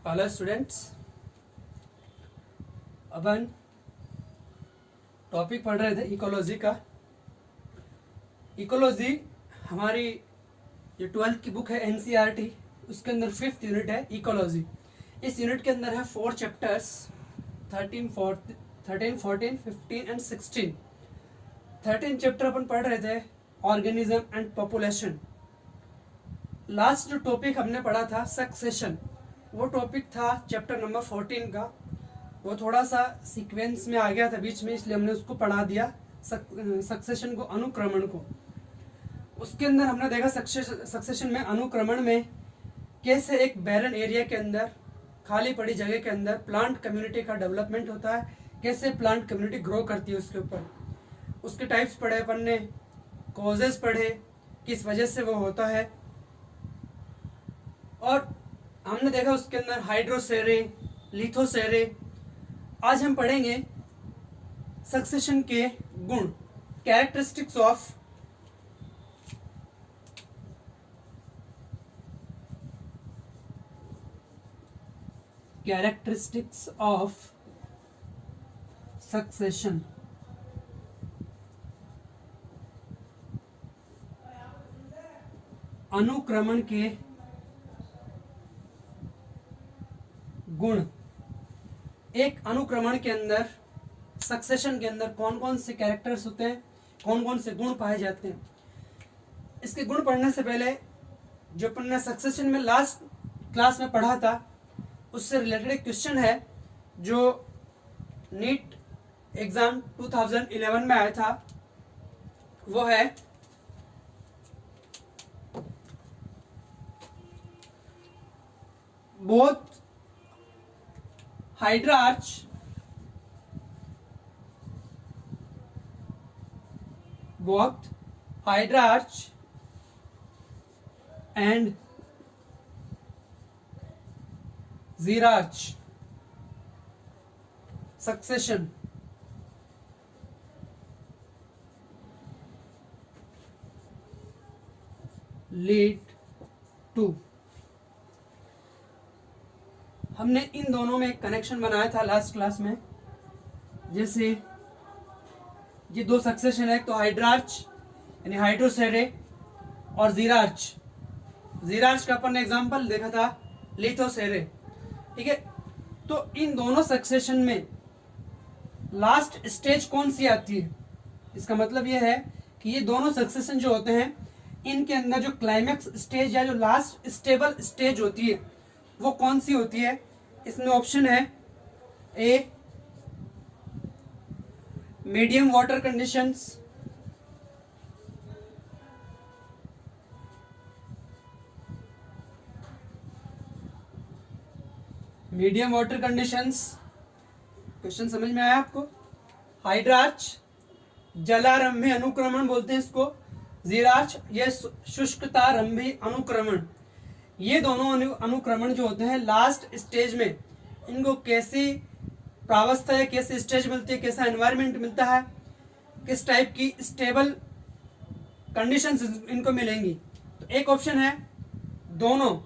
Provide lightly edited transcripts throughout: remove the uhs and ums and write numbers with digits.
Hello students, अपन topic पढ़ रहे थे इकोलॉजी का। इकोलॉजी हमारी जो 12th की बुक है एनसीईआरटी, उसके अंदर 5th यूनिट है इकोलॉजी। इस यूनिट के अंदर है 4 चैप्टर्स 13, 14, 15 एंड 16। 13 चैप्टर अपन पढ़ रहे थे ऑर्गेनिज्म एंड पॉपुलेशन। लास्ट जो टॉपिक हमने पढ़ा था सक्सेशन, वो टॉपिक था चैप्टर नंबर 14 का। वो थोड़ा सा सीक्वेंस में आ गया था बीच में, इसलिए हमने उसको पढ़ा दिया, सक्सेशन को, अनुक्रमण को। उसके अंदर हमने देखा सक्सेशन में, अनुक्रमण में कैसे एक बैरन एरिया के अंदर, खाली पड़ी जगह के अंदर प्लांट कम्युनिटी का डेवलपमेंट होता है, कैसे प्लांट कम्युनिटी ग्रो करती है। उसके ऊपर उसके टाइप्स पढ़े अपन ने, कॉजेस पढ़े, किस वजह से वो होता है, और हमने देखा उसके अंदर हाइड्रोसेरे, लिथोसेरे। आज हम पढ़ेंगे सक्सेशन के गुण, कैरेक्टरिस्टिक्स ऑफ सक्सेशन। अनुक्रमण के गुण। एक अनुक्रमण के अंदर, सक्सेशन के अंदर कौन कौन से कैरेक्टर्स होते हैं, कौन कौन से गुण पाए जाते हैं। इसके गुण पढ़ने से पहले जो अपन ने सक्सेशन में लास्ट क्लास में पढ़ा था, उससे रिलेटेड एक क्वेश्चन है जो नीट एग्जाम 2011 में आया था। वो है both hydrarch and Zeerarch succession lead to। हमने इन दोनों में एक कनेक्शन बनाया था लास्ट क्लास में। जैसे ये दो सक्सेशन है, तो हाइड्रार्च यानी हाइड्रोसेरे और जीरार्च। जीरार्च का अपन ने एग्जांपल देखा था लिथोसेरे, ठीक है। तो इन दोनों सक्सेशन में लास्ट स्टेज कौन सी आती है, इसका मतलब ये है कि ये दोनों सक्सेशन जो होते हैं, इनके अंदर जो क्लाइमैक्स स्टेज या जो लास्ट स्टेबल स्टेज होती है, वो कौन सी होती है। इसमें ऑप्शन है ए medium water conditions, medium water conditions. Question समझ में आया आपको। हाइड्रार्च जलारंभी अनुक्रमण बोलते हैं इसको, जीरार्च ये शुष्कतारंभी अनुक्रमण। ये दोनों अनुक्रमण जो होते हैं लास्ट स्टेज में, इनको कैसी प्रावस्था है, कैसी स्टेज मिलती है, कैसा एनवायरनमेंट मिलता है, किस टाइप की स्टेबल कंडीशंस इनको मिलेंगी। तो एक ऑप्शन है दोनों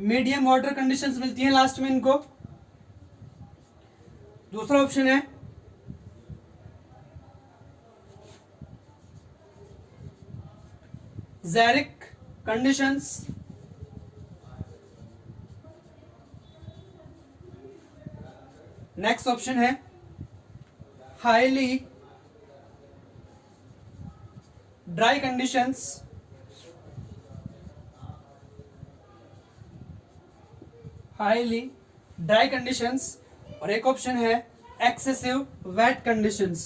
मीडियम वाटर कंडीशंस मिलती हैं लास्ट में इनको। दूसरा ऑप्शन है ज़ेरिक कंडीशंस। नेक्स्ट ऑप्शन है highly dry conditions. Highly dry conditions. और एक ऑप्शन है एक्सेसिव वेट कंडीशंस।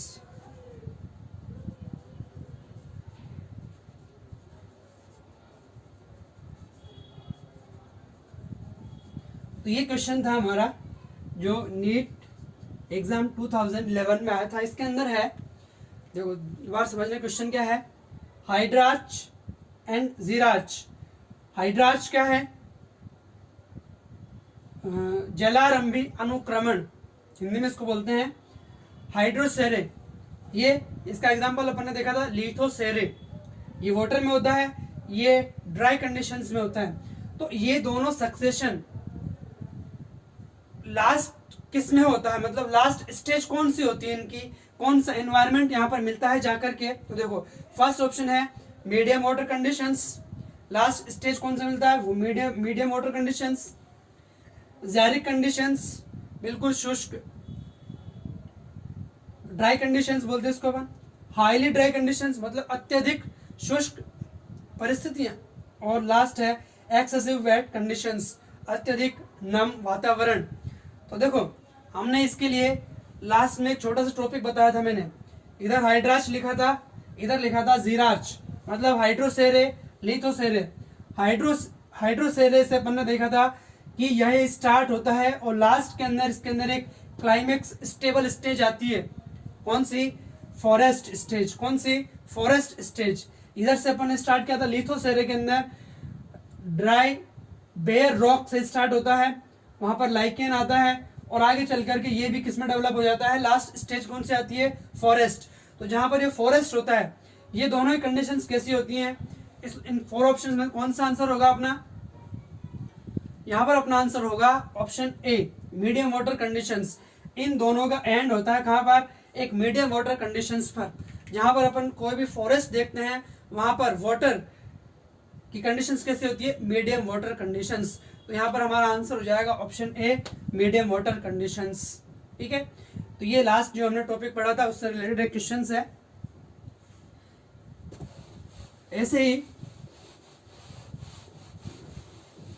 तो ये क्वेश्चन था हमारा जो नीट एग्जाम 2011 में आया था। इसके अंदर है, देखो बार समझना क्वेश्चन क्या है। Hydrarch and जीरार्च। हाइड्रार्च क्या है, जलारंभी अनुक्रमण, हिंदी में इसको बोलते हैं। हाइड्रोसेरे, ये इसका एग्जांपल अपन ने देखा था लिथोसेरे, ये वाटर में होता है, ये ड्राई कंडीशंस में होता है। तो ये दोनों सक्सेशन लास्ट किस में होता है, मतलब लास्ट स्टेज कौन सी होती है इनकी, कौन सा एनवायरनमेंट यहाँ पर मिलता है जाकर के। तो देखो फर्स्ट ऑप्शन है medium water conditions, last stage कौन सा मिलता है वो मीडियम वाटर कंडीशंस। ज़ैरिक कंडीशंस, बिल्कुल शुष्क ड्राई कंडीशंस बोलते हैं इसको अपन। हाईली ड्राई कंडीशंस मतलब अत्यधिक शुष्क परिस्थितियां। और लास्ट है एक्सेसिव वेट कंडीशंस, अत्यधिक नम वातावरण। तो देखो हमने इसके लिए लास्ट में एक छोटा सा टॉपिक बताया था मैंने, इधर हाइड्राच लिखा था, इधर लिखा था जीराच, मतलब हाइड्रोसेरे लिथोसेरे। हाइड्रोसेरे से अपन ने देखा था कि यह स्टार्ट होता है और लास्ट के अंदर इसके अंदर एक क्लाइमेक्स स्टेबल स्टेज आती है, कौन सी, फॉरेस्ट स्टेज। कौन सी, फॉरेस्ट स्टेज। इधर से अपन ने स्टार्ट किया था लिथोसेरे के अंदर, ड्राई बेयर रॉक से स्टार्ट होता है, वहां पर लाइकेन आता है और आगे चल करके ये भी किसमें डेवलप हो जाता है, लास्ट स्टेज कौन सी आती है, फॉरेस्ट। तो जहां पर ये फॉरेस्ट होता है, ये दोनों ही कंडीशंस कैसी होती हैं, इस इन 4 ऑप्शंस में कौन सा आंसर होगा अपना, यहां पर अपना आंसर होगा option A medium water conditions. इन दोनों का एंड होता है कहां पर, एक मीडियम वाटर कंडीशंस पर। जहां पर अपन कोई भी फॉरेस्ट देखते हैं वहां पर वाटर की कंडीशंस कैसे होती है, मीडियम वाटर कंडीशंस। तो यहाँ पर हमारा आंसर हो जाएगा option A medium water conditions. ठीक है, तो ये लास्ट जो हमने टॉपिक पढ़ा था उससे रिलेटेड एक क्वेश्चन है। ऐसे ही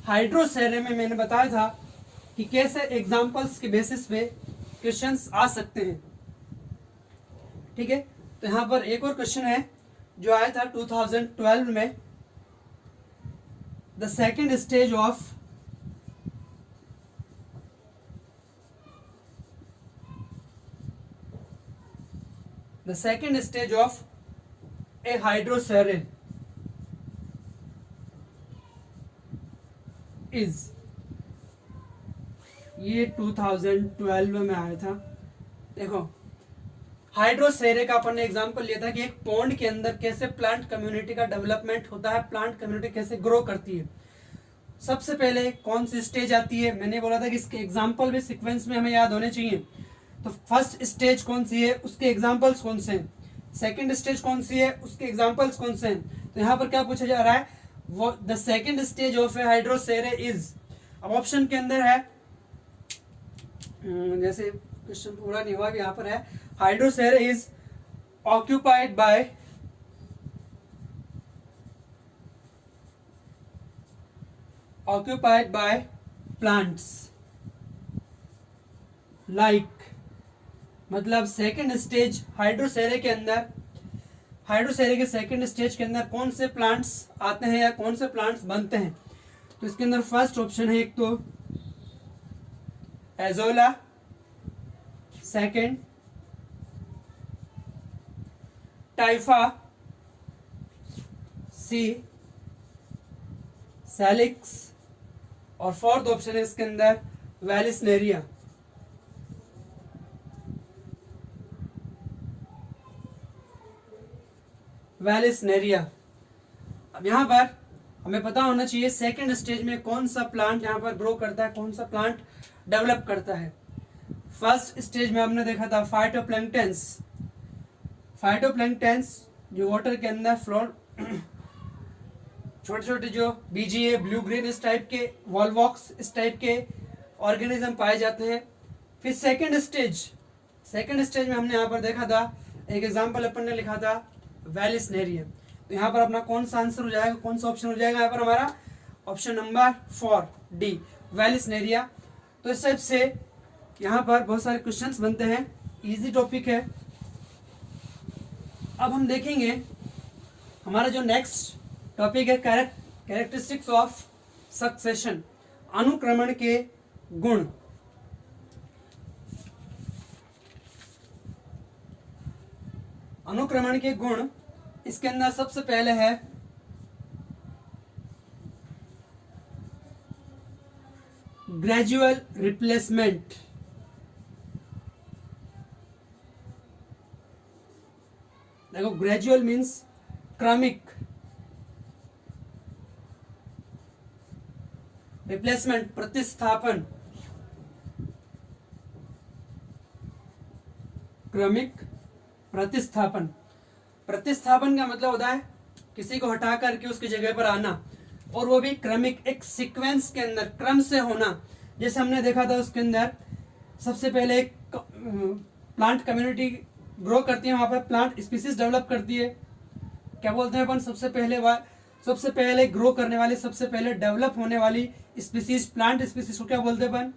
हाइड्रोसेरे में मैंने बताया था कि कैसे एग्जांपल्स के बेसिस पे क्वेश्चंस आ सकते हैं। ठीक है, तो यहाँ पर एक और क्वेश्चन है जो आया था 2012 में, the second stage of a hydrosere is, ये 2012 में आया था। देखो हाइड्रोसेरे का अपन ने एग्जांपल लिया था कि एक पॉन्ड के अंदर कैसे प्लांट कम्युनिटी का डेवलपमेंट होता है, प्लांट कम्युनिटी कैसे ग्रो करती है। सबसे पहले कौन सी स्टेज आती है, मैंने बोला था कि इसके एग्जांपल भी सीक्वेंस में हमें याद होने चाहिए। तो फर्स्ट स्टेज कौन सी है, उसके एग्जांपल्स कौन से हैं, सेकंड स्टेज कौन सी है, उसके एग्जांपल्स कौन से हैं। तो यहाँ पर क्या पूछा जा रहा है, वो the second stage of a hydrosere is. अब ऑप्शन के अंदर है, जैसे क्वेश्चन पूरा नहीं हुआ, यहाँ पर है hydrosere is occupied by plants like, मतलब सेकंड स्टेज हाइड्रोसेरे के अंदर, हाइड्रोसेरे के सेकंड स्टेज के अंदर कौन से प्लांट्स आते हैं या कौन से प्लांट्स बनते हैं। तो इसके अंदर फर्स्ट ऑप्शन है एक तो एजोला, सेकंड टाइफा, सी सैलिक्स, और फोर्थ ऑप्शन है इसके अंदर वेलिसनेरिया। अब यहां पर हमें पता होना चाहिए सेकंड स्टेज में कौन सा प्लांट यहां पर ग्रो करता है, कौन सा प्लांट डेवलप करता है। फर्स्ट स्टेज में हमने देखा था फाइटोप्लैंक्टन्स जो वाटर के अंदर फ्लोर छोटे छोटे जो बीजीए, ब्लू ग्रीन इस टाइप के, वॉलवॉक्स इस टाइप के ऑर्गेनिज्म पाए जाते हैं। फिर सेकंड स्टेज में हमने यहाँ पर देखा था, एक एग्जांपल अपन ने लिखा था वेलिसनेरिया। तो यहाँ पर अपना कौन सा आंसर हो जाएगा, कौन सा ऑप्शन हो जाएगा यहाँ पर हमारा, ऑप्शन नंबर 4 डी वेलिसनेरिया। तो इस टाइप से यहाँ पर बहुत सारे क्वेश्चंस बनते हैं, इजी टॉपिक है। अब हम देखेंगे हमारा जो नेक्स्ट टॉपिक है कैरेक्टरिस्टिक्स ऑफ सक्सेशन, अनुक्रमण के गुण। अनुक्रमण के गुण, इसके अंदर सबसे पहले है ग्रेजुअल रिप्लेसमेंट। देखो ग्रेजुअल मीन्स क्रमिक, रिप्लेसमेंट प्रतिस्थापन, क्रमिक प्रतिस्थापन। प्रतिस्थापन का मतलब होता है किसी को हटा करके उसकी जगह पर आना, और वो भी क्रमिक, एक सीक्वेंस के अंदर क्रम से होना। जैसे हमने देखा था उसके अंदर सबसे पहले एक प्लांट कम्युनिटी ग्रो करती है, वहां पर प्लांट स्पीसीज डेवलप करती है। क्या बोलते हैं अपन, सबसे पहले ग्रो करने वाली, सबसे पहले डेवलप होने वाली स्पीसीज, प्लांट स्पीसीज को क्या बोलते हैं अपन,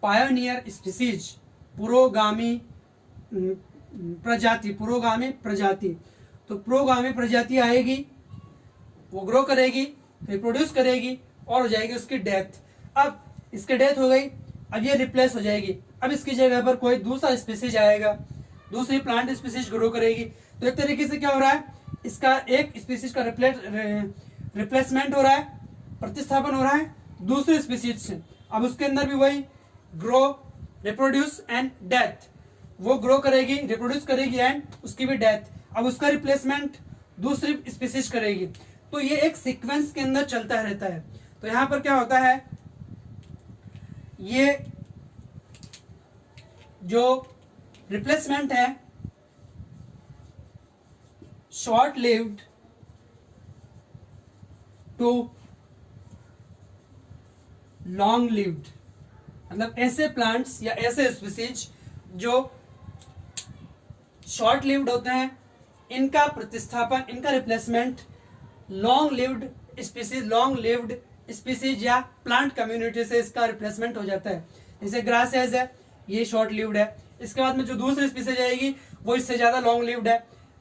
पायोनियर स्पीसीज, पुरोगामी प्रजाति, पुरोगामी प्रजाति। तो पुरोगामी प्रजाति आएगी, वो ग्रो करेगी, रिप्रोड्यूस करेगी, और हो जाएगी उसकी डेथ। अब इसकी डेथ हो गई, अब ये रिप्लेस हो जाएगी, अब इसकी जगह पर कोई दूसरा स्पीसीज आएगा, दूसरी प्लांट स्पीसीज ग्रो करेगी। तो एक तरीके से क्या हो रहा है, इसका एक स्पीसीज का रिप्लेसमेंट हो रहा है, प्रतिस्थापन हो रहा है दूसरे स्पीसीज से। अब उसके अंदर भी वही ग्रो, रिप्रोड्यूस एंड डेथ, वो ग्रो करेगी, रिप्रोड्यूस करेगी एंड उसकी भी डेथ। अब उसका रिप्लेसमेंट दूसरी स्पीसीज करेगी। तो ये एक सीक्वेंस के अंदर चलता रहता है। तो यहां पर क्या होता है, ये जो रिप्लेसमेंट है short lived to long lived, मतलब ऐसे प्लांट्स या ऐसे स्पीसीज जो शॉर्ट लिव्ड होते हैं, इनका प्रतिस्थापन, इनका रिप्लेसमेंट लॉन्ग लिव्ड स्पीसीज या प्लांट कम्युनिटी से इसका रिप्लेसमेंट हो जाता है। जैसे ग्रासेस है, ये शॉर्ट लिव्ड है, इसके बाद में जो दूसरी स्पीसीज आएगी वो इससे ज्यादा लॉन्ग लिव्ड है,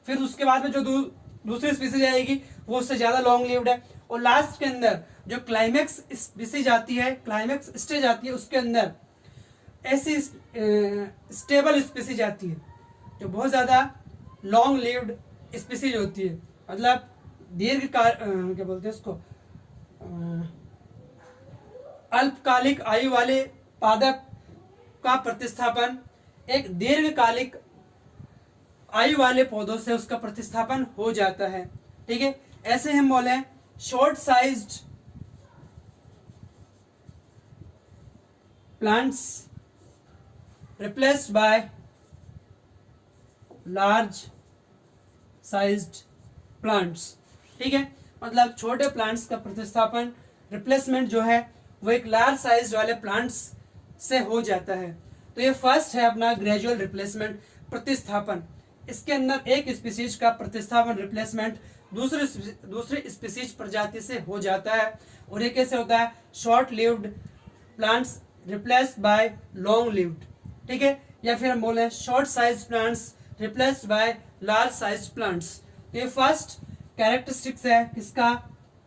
फिर उसके बाद में जो दूसरी स्पीसीज आएगी वो उससे ज्यादा लॉन्ग लिव्ड है, और लास्ट के अंदर जो क्लाइमेक्स स्पीसीज आती है, क्लाइमेक्स स्टेज आती है, उसके अंदर ऐसी स्टेबल स्पीसीज आती है जो बहुत ज्यादा लॉन्ग लिव्ड स्पीसीज होती है, मतलब क्या बोलते हैं उसको, अल्पकालिक आयु वाले पादप का प्रतिस्थापन एक दीर्घकालिक आयु वाले पौधों से उसका प्रतिस्थापन हो जाता है। ठीक है, ऐसे हम बोले short sized plants replaced by large sized plants. ठीक है, मतलब छोटे प्लांट्स का प्रतिस्थापन, रिप्लेसमेंट जो है वो एक लार्ज साइज वाले प्लांट्स से हो जाता है। तो ये फर्स्ट है अपना ग्रेजुअल रिप्लेसमेंट, प्रतिस्थापन। इसके अंदर एक स्पीसीज का प्रतिस्थापन, रिप्लेसमेंट दूसरी स्पीसीज प्रजाति से हो जाता है। और ये कैसे होता है, short lived plants replaced by long lived. ठीक है, या फिर हम बोले short size plants replaced by large size plants. तो ये फर्स्ट कैरेक्टरिस्टिक्स है किसका,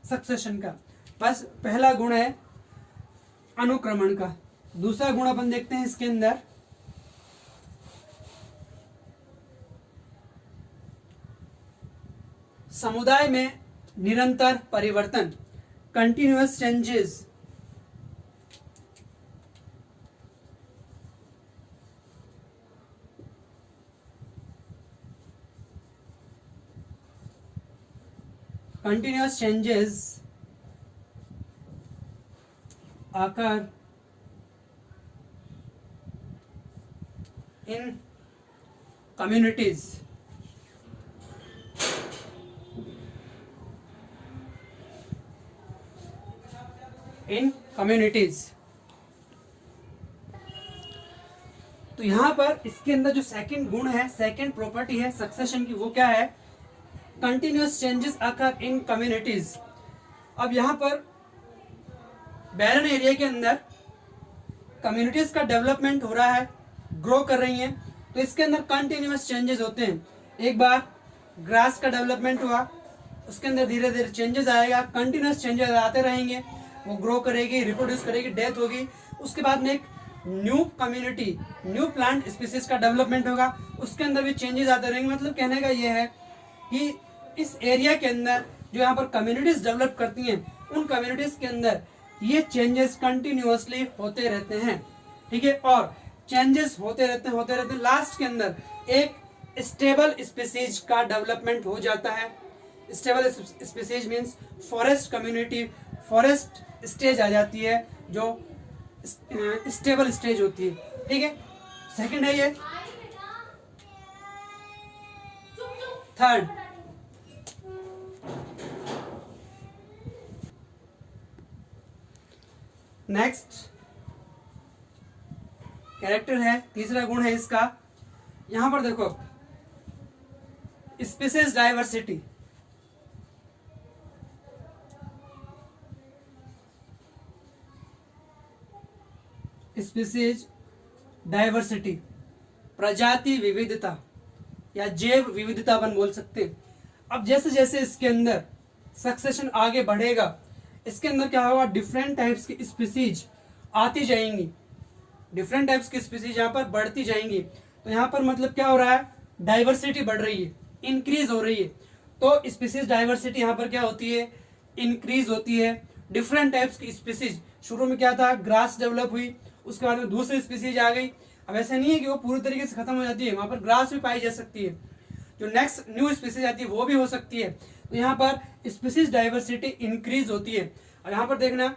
सक्सेशन का। बस पहला गुण है अनुक्रमण का। दूसरा गुण अपन देखते हैं इसके अंदर, समुदाय में निरंतर परिवर्तन, continuous changes. Continuous changes occur in communities तो यहां पर इसके अंदर जो सेकंड गुण है, सेकंड प्रॉपर्टी है सक्सेशन की, वो क्या है, कंटिन्यूअस चेंजेस अकर इन कम्युनिटीज। अब यहां पर बैरन एरिया के अंदर कम्युनिटीज का डेवलपमेंट हो रहा है, ग्रो कर रही हैं, तो इसके अंदर कंटिन्यूअस चेंजेस होते हैं। एक बार ग्रास का डेवलपमेंट हुआ, उसके अंदर धीरे धीरे चेंजेस आएगा, कंटिन्यूअस चेंजेस आते रहेंगे, वो ग्रो करेगी, रिप्रोड्यूस करेगी, डेथ होगी। उसके बाद में एक new community, new plant species का डेवलपमेंट होगा, उसके अंदर भी चेंजेस आते रहेंगे। मतलब कहने का ये है कि इस एरिया के अंदर जो यहाँ पर कम्युनिटीज डेवलप करती हैं, उन कम्युनिटीज के अंदर ये चेंजेस कंटिन्यूअसली होते रहते हैं। ठीक है, और चेंजेस होते रहते हैं, लास्ट के अंदर एक स्टेबल स्पीसीज का डेवलपमेंट हो जाता है। Stable species means forest community, forest stage आ जाती है, जो स्टेबल स्टेज होती है। ठीक है, सेकंड है ये थर्ड, नेक्स्ट कैरेक्टर है, तीसरा गुण है इसका, यहां पर देखो स्पीसीज डाइवर्सिटी। स्पीसीज डाइवर्सिटी, प्रजाति विविधता या जैव विविधता अपन बोल सकते हैं। अब जैसे जैसे इसके अंदर सक्सेशन आगे बढ़ेगा, इसके अंदर क्या होगा, डिफरेंट टाइप्स की स्पीसीज आती जाएंगी, डिफरेंट टाइप्स की स्पीसीज यहाँ पर बढ़ती जाएंगी। तो यहाँ पर मतलब क्या हो रहा है, डाइवर्सिटी बढ़ रही है, इंक्रीज हो रही है। तो स्पीसीज डाइवर्सिटी यहाँ पर क्या होती है, इंक्रीज होती है। डिफरेंट टाइप्स की स्पीसीज, शुरू में क्या था, ग्रास डेवलप हुई, उसके बाद में दूसरी स्पीसीज आ गई। अब ऐसा नहीं है कि वो पूरी तरीके से खत्म हो जाती है, वहां पर ग्रास भी पाई जा सकती है, जो नेक्स्ट न्यू स्पीसीज आती है वो भी हो सकती है। तो यहाँ पर स्पीसीज डाइवर्सिटी इंक्रीज होती है। और यहाँ पर देखना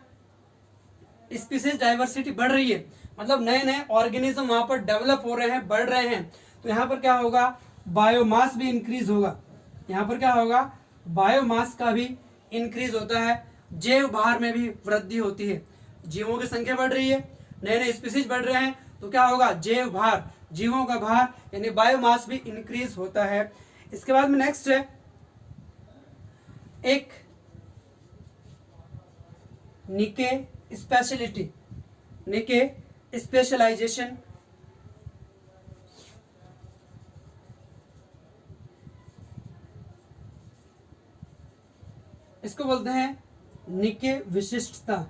स्पीसीज डाइवर्सिटी बढ़ रही है, मतलब नए नए ऑर्गेनिज्म वहां पर डेवलप हो रहे हैं, बढ़ रहे हैं। तो यहाँ पर क्या होगा, बायोमास भी इंक्रीज होगा। यहाँ पर क्या होगा, बायोमास का भी इंक्रीज होता है, जैव भार में भी वृद्धि होती है। जीवों की संख्या बढ़ रही है, नए नए स्पीसीज बढ़ रहे हैं, तो क्या होगा, जैव भार, जीवों का भार यानी बायोमास भी इंक्रीज होता है। इसके बाद में नेक्स्ट है एक निके स्पेशलिटी, निके स्पेशलाइजेशन। इसको बोलते हैं निके विशिष्टता।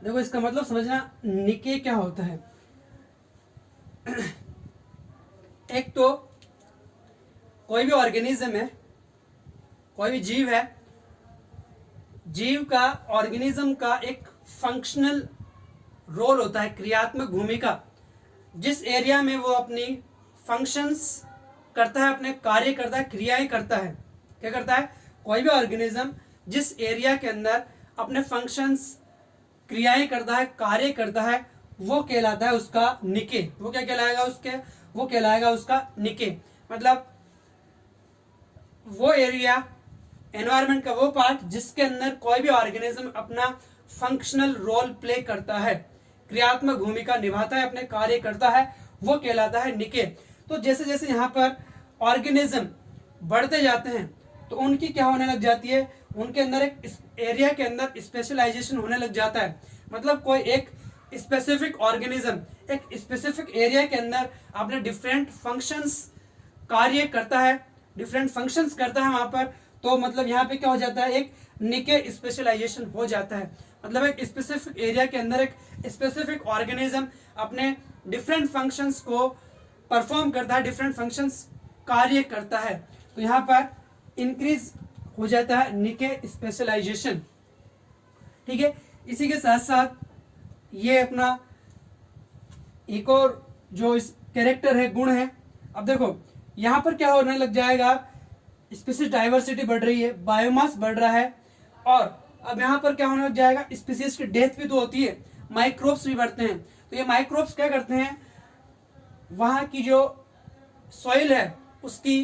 देखो इसका मतलब समझना, निके क्या होता है। एक तो कोई भी ऑर्गेनिज्म है, कोई भी जीव है, जीव का, ऑर्गेनिज्म का एक फंक्शनल रोल होता है, क्रियात्मक भूमिका, जिस एरिया में वो अपनी फंक्शंस करता है, अपने कार्य करता है, क्रियाएं करता है। क्या करता है, कोई भी ऑर्गेनिज्म जिस एरिया के अंदर अपने फंक्शंस, क्रियाएं करता है, कार्य करता है, वो कहलाता है उसका निके। वो क्या कहलाएगा, उसके वो कहलाएगा उसका निके। मतलब वो एरिया, एनवायरनमेंट का वो पार्ट जिसके अंदर कोई भी ऑर्गेनिज्म अपना फंक्शनल रोल प्ले करता है, क्रियात्मक भूमिका निभाता है, अपने कार्य करता है, वो कहलाता है निके। तो जैसे जैसे यहाँ पर ऑर्गेनिज्म बढ़ते जाते हैं तो उनकी क्या होने लग जाती है, उनके अंदर एक एरिया के अंदर स्पेशलाइजेशन होने लग जाता है। मतलब कोई एक स्पेसिफिक ऑर्गेनिज्म एक स्पेसिफिक एरिया के अंदर अपने डिफरेंट फंक्शंस कार्य करता है, डिफरेंट फंक्शंस करता है वहां पर। तो मतलब यहाँ पे क्या हो जाता है, एक निके स्पेशलाइजेशन हो जाता है। मतलब एक स्पेसिफिक एरिया के अंदर एक स्पेसिफिक ऑर्गेनिज्म अपने डिफरेंट फंक्शंस को परफॉर्म करता है, डिफरेंट फंक्शंस कार्य करता है। तो यहाँ पर इंक्रीज हो जाता है निके स्पेशलाइजेशन। ठीक है, इसी के साथ साथ ये अपना एक और जो इस कैरेक्टर है, गुण है। अब देखो यहाँ पर क्या होने लग जाएगा, स्पीसीज डाइवर्सिटी बढ़ रही है, बायोमास बढ़ रहा है, और अब यहाँ पर क्या होने लग जाएगा, स्पीसीज की डेथ भी तो होती है, माइक्रोब्स भी बढ़ते हैं। तो ये माइक्रोब्स क्या करते हैं, वहां की जो सॉइल है उसकी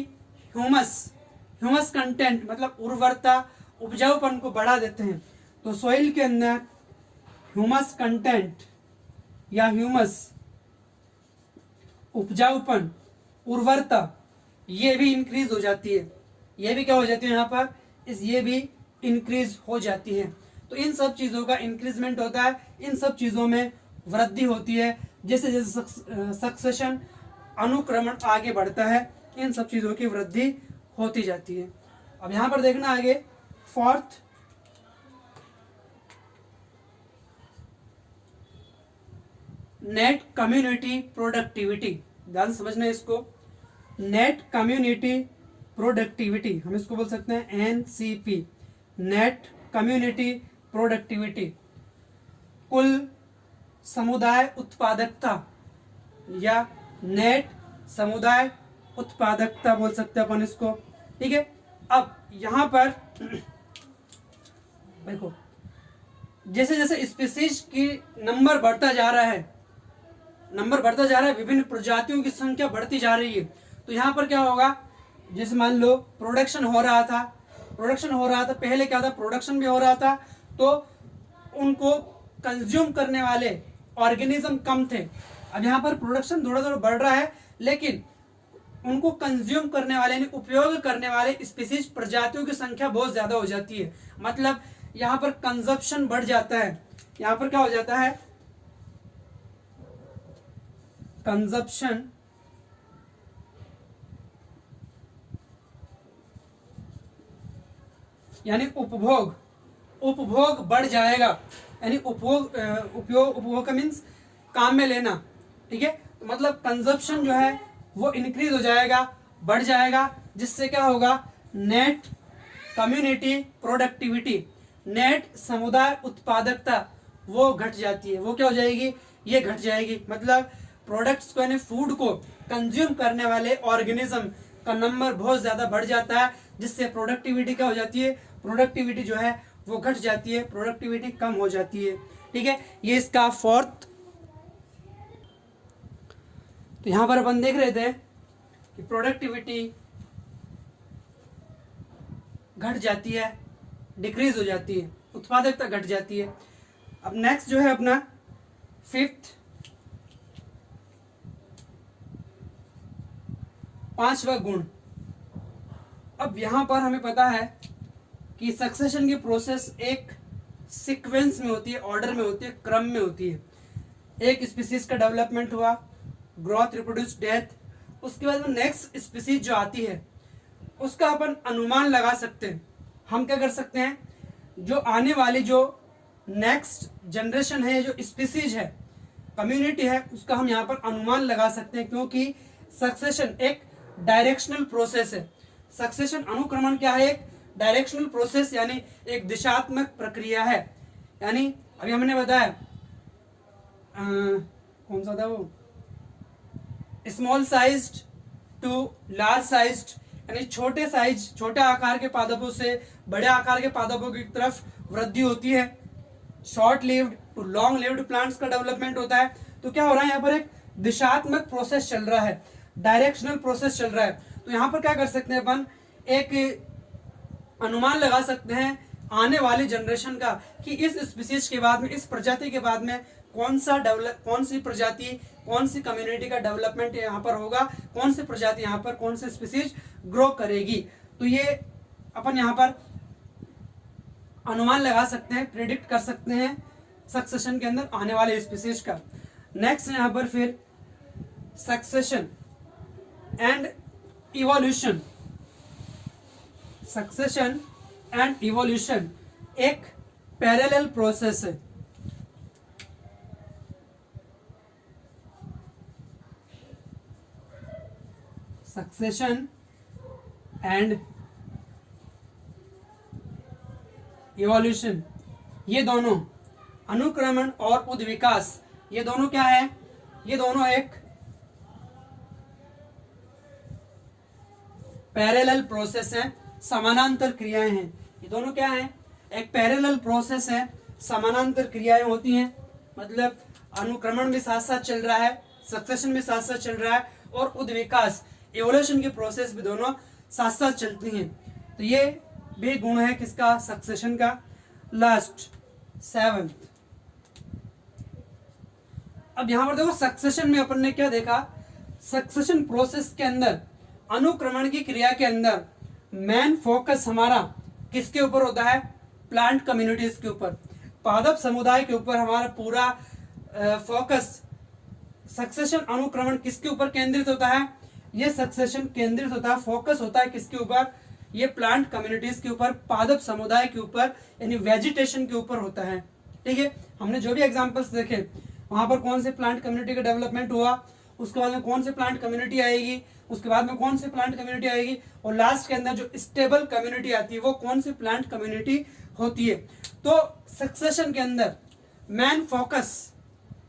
ह्यूमस कंटेंट, मतलब उर्वरता, उपजाऊपन को बढ़ा देते हैं। तो सॉइल के अंदर ह्यूमस कंटेंट या ह्यूमस, उपजाऊपन, उर्वरता, ये भी इंक्रीज हो जाती है। ये भी क्या हो जाती है यहाँ पर, ये भी इंक्रीज हो जाती है। तो इन सब चीज़ों का इंक्रीजमेंट होता है, इन सब चीज़ों में वृद्धि होती है। जैसे जैसे सक्सेशन, अनुक्रमण आगे बढ़ता है, इन सब चीज़ों की वृद्धि होती जाती है। अब यहाँ पर देखना आगे, फोर्थ नेट कम्युनिटी प्रोडक्टिविटी। ध्यान समझना इसको, नेट कम्युनिटी प्रोडक्टिविटी, हम इसको बोल सकते हैं NCP, नेट कम्युनिटी प्रोडक्टिविटी। कुल समुदाय उत्पादकता या नेट समुदाय उत्पादकता बोल सकते हैं अपन इसको। ठीक है, अब यहां पर देखो जैसे जैसे स्पीसीज की नंबर बढ़ता जा रहा है, नंबर बढ़ता जा रहा है, विभिन्न प्रजातियों की संख्या बढ़ती जा रही है। तो यहाँ पर क्या होगा, जैसे मान लो प्रोडक्शन हो रहा था, पहले क्या था, प्रोडक्शन भी हो रहा था, तो उनको कंज्यूम करने वाले ऑर्गेनिज्म कम थे। अब यहाँ पर प्रोडक्शन थोड़ा थोड़ा बढ़ रहा है, लेकिन उनको कंज्यूम करने वाले यानी उपयोग करने वाले स्पीसीज प्रजातियों की संख्या बहुत ज्यादा हो जाती है। मतलब यहाँ पर कंजप्शन बढ़ जाता है। यहाँ पर क्या हो जाता है, कंजप्शन यानी उपभोग बढ़ जाएगा, यानी उपभोग का मीन्स काम में लेना, ठीक है। तो मतलब कंजप्शन जो है वो इंक्रीज हो जाएगा, बढ़ जाएगा, जिससे क्या होगा, नेट कम्युनिटी प्रोडक्टिविटी, नेट समुदाय उत्पादकता वो घट जाती है। वो क्या हो जाएगी, ये घट जाएगी। मतलब प्रोडक्ट्स को यानी फूड को कंज्यूम करने वाले ऑर्गेनिज्म का नंबर बहुत ज्यादा बढ़ जाता है, जिससे प्रोडक्टिविटी क्या हो जाती है, प्रोडक्टिविटी जो है वो घट जाती है, प्रोडक्टिविटी कम हो जाती है, ठीक है। ये इसका फोर्थ। तो यहां पर अपन देख रहे थे कि प्रोडक्टिविटी घट जाती है, डिक्रीज हो जाती है, उत्पादकता घट जाती है। अब नेक्स्ट जो है अपना फिफ्थ, पांचवा गुण। अब यहां पर हमें पता है कि सक्सेशन की प्रोसेस एक सीक्वेंस में होती है, ऑर्डर में होती है, क्रम में होती है। एक स्पीसीज का डेवलपमेंट हुआ, ग्रोथ, रिप्रोड्यूस, डेथ, उसके बाद में नेक्स्ट स्पीसीज जो आती है उसका अपन अनुमान लगा सकते हैं। हम क्या कर सकते हैं, जो आने वाली जो नेक्स्ट जनरेशन है, जो स्पीसीज है, कम्युनिटी है, उसका हम यहाँ पर अनुमान लगा सकते हैं, क्योंकि सक्सेशन एक डायरेक्शनल प्रोसेस है। सक्सेशन अनुक्रमण क्या है, एक डायरेक्शनल प्रोसेस यानी एक दिशात्मक प्रक्रिया है। यानी अभी हमने बताया कौन सा था वो, small sized to large sized, यानी छोटे आकार के पादपों से बड़े आकार के पादपों की तरफ वृद्धि होती है। Short lived to long lived plants का डेवलपमेंट होता है। तो क्या हो रहा है, यहाँ पर एक दिशात्मक प्रोसेस चल रहा है, डायरेक्शनल प्रोसेस चल रहा है। तो यहाँ पर क्या कर सकते हैं अपन, एक अनुमान लगा सकते हैं आने वाली जनरेशन का, कि इस स्पीसीज के बाद में, इस प्रजाति के बाद में कौन सी प्रजाति, कौन सी कम्युनिटी का डेवलपमेंट यहाँ पर होगा, कौन सी प्रजाति यहाँ पर, कौन सी स्पीसीज ग्रो करेगी। तो ये अपन यहाँ पर अनुमान लगा सकते हैं, प्रिडिक्ट कर सकते हैं सक्सेशन के अंदर आने वाले स्पीसीज का। नेक्स्ट यहाँ पर फिर succession and evolution. Succession and evolution एक पैरेलल प्रोसेस है। सक्सेशन एंड इवोल्यूशन, ये दोनों अनुक्रमण और उद्विकास, ये दोनों क्या है, ये दोनों एक पैरेलल प्रोसेस है, समानांतर क्रियाएं हैं। ये दोनों क्या है, एक पैरेलल प्रोसेस है, समानांतर क्रियाएं होती हैं। मतलब अनुक्रमण भी साथ साथ चल रहा है, सक्सेशन भी साथ साथ चल रहा है, और उद्विकास इवोल्यूशन की प्रोसेस भी दोनों साथ साथ चलती हैं। तो ये भी गुण है किसका, सक्सेशन का। लास्ट सेवंथ, अब यहां पर देखो सक्सेशन में अपन ने क्या देखा, सक्सेशन प्रोसेस के अंदर, अनुक्रमण की क्रिया के अंदर मेन फोकस हमारा किसके ऊपर होता है, प्लांट कम्युनिटीज के ऊपर, पादप समुदाय के ऊपर हमारा पूरा फोकस। सक्सेशन अनुक्रमण किसके ऊपर केंद्रित होता है, ये सक्सेशन केंद्रित होता है, फोकस होता है किसके ऊपर, ये प्लांट कम्युनिटीज के ऊपर, पादप समुदाय के ऊपर, यानी वेजिटेशन के ऊपर होता है। ठीक है, हमने जो भी एग्जांपल्स देखे वहां पर कौन से प्लांट कम्युनिटी का डेवलपमेंट हुआ, उसके बाद में कौन से प्लांट कम्युनिटी आएगी, उसके बाद में कौन सी प्लांट कम्युनिटी आएगी, और लास्ट के अंदर जो स्टेबल कम्युनिटी आती है वो कौन सी प्लांट कम्युनिटी होती है। तो सक्सेशन के अंदर मेन फोकस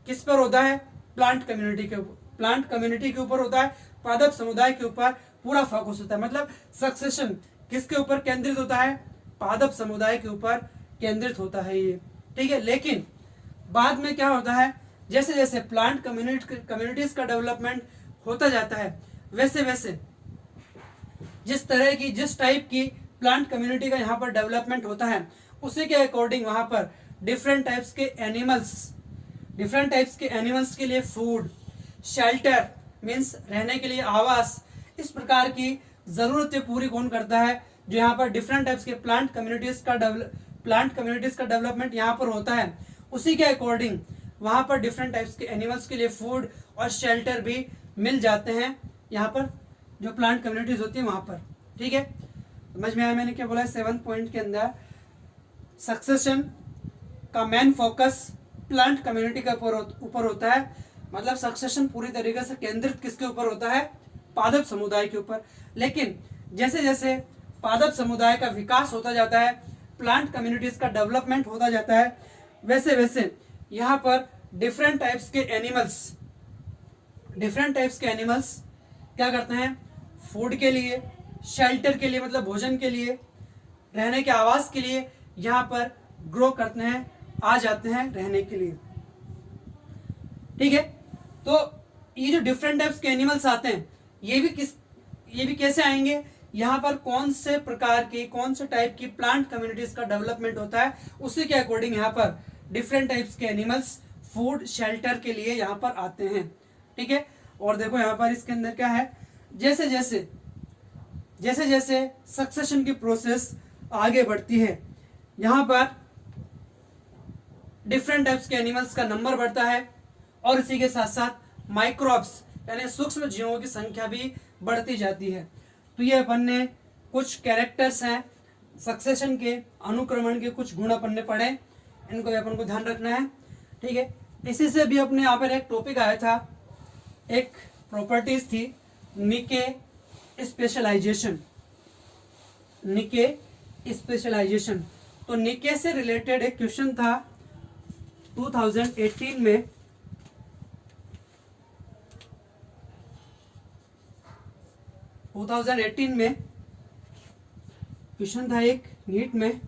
किस पर होता है, प्लांट कम्युनिटी के ऊपर, प्लांट कम्युनिटी के ऊपर होता है, पादप समुदाय के ऊपर पूरा फोकस होता है। मतलब सक्सेशन किसके ऊपर केंद्रित होता है, पादप समुदाय के ऊपर केंद्रित होता है ये। ठीक है, लेकिन बाद में क्या होता है, जैसे जैसे प्लांट कम्युनिटीज का डेवलपमेंट होता जाता है, वैसे वैसे जिस टाइप की प्लांट कम्युनिटी का यहाँ पर डेवलपमेंट होता है, उसी के अकॉर्डिंग वहाँ पर डिफरेंट टाइप्स के एनिमल्स के लिए फूड, शेल्टर मीन्स रहने के लिए आवास, इस प्रकार की जरूरतें पूरी कौन करता है? जो यहाँ पर डिफरेंट टाइप्स के प्लांट कम्युनिटीज का डेवलपमेंट यहाँ पर होता है, उसी के अकॉर्डिंग वहाँ पर डिफरेंट टाइप्स के एनिमल्स के लिए फूड और शेल्टर भी मिल जाते हैं यहाँ पर जो प्लांट कम्युनिटीज होती है वहाँ पर। ठीक है, समझ में आया मैंने क्या बोला है? 7 पॉइंट के अंदर सक्सेशन का मेन फोकस प्लांट कम्युनिटी के ऊपर होता है, मतलब सक्सेशन पूरी तरीके से केंद्रित किसके ऊपर होता है? पादप समुदाय के ऊपर। लेकिन जैसे जैसे पादप समुदाय का विकास होता जाता है, प्लांट कम्युनिटीज का डेवलपमेंट होता जाता है, वैसे वैसे यहाँ पर डिफरेंट टाइप्स के एनिमल्स क्या करते हैं? फूड के लिए, शेल्टर के लिए मतलब भोजन के लिए, रहने के आवास के लिए यहाँ पर ग्रो करते हैं, आ जाते हैं रहने के लिए। ठीक है, तो ये जो डिफरेंट टाइप्स के एनिमल्स आते हैं, ये भी कैसे आएंगे? यहाँ पर कौन से टाइप की प्लांट कम्युनिटीज का डेवलपमेंट होता है, उसी के अकॉर्डिंग यहाँ पर डिफरेंट टाइप्स के एनिमल्स फूड शेल्टर के लिए यहाँ पर आते हैं। ठीक है, और देखो यहाँ पर इसके अंदर क्या है? जैसे जैसे सक्सेशन की प्रोसेस आगे बढ़ती है, यहाँ पर डिफरेंट टाइप्स के एनिमल्स का नंबर बढ़ता है, और इसी के साथ साथ माइक्रोब्स यानी सूक्ष्म जीवों की संख्या भी बढ़ती जाती है। तो ये अपन ने कुछ कैरेक्टर्स हैं सक्सेशन के, अनुक्रमण के कुछ गुण अपन ने पढ़े, इनको भी अपन को ध्यान रखना है। ठीक है, इसी से भी अपने यहाँ पर एक टॉपिक आया था, एक प्रॉपर्टीज थी निके स्पेशलाइजेशन। तो निके से रिलेटेड एक क्वेश्चन था 2018 में। क्वेश्चन था एक नीट में,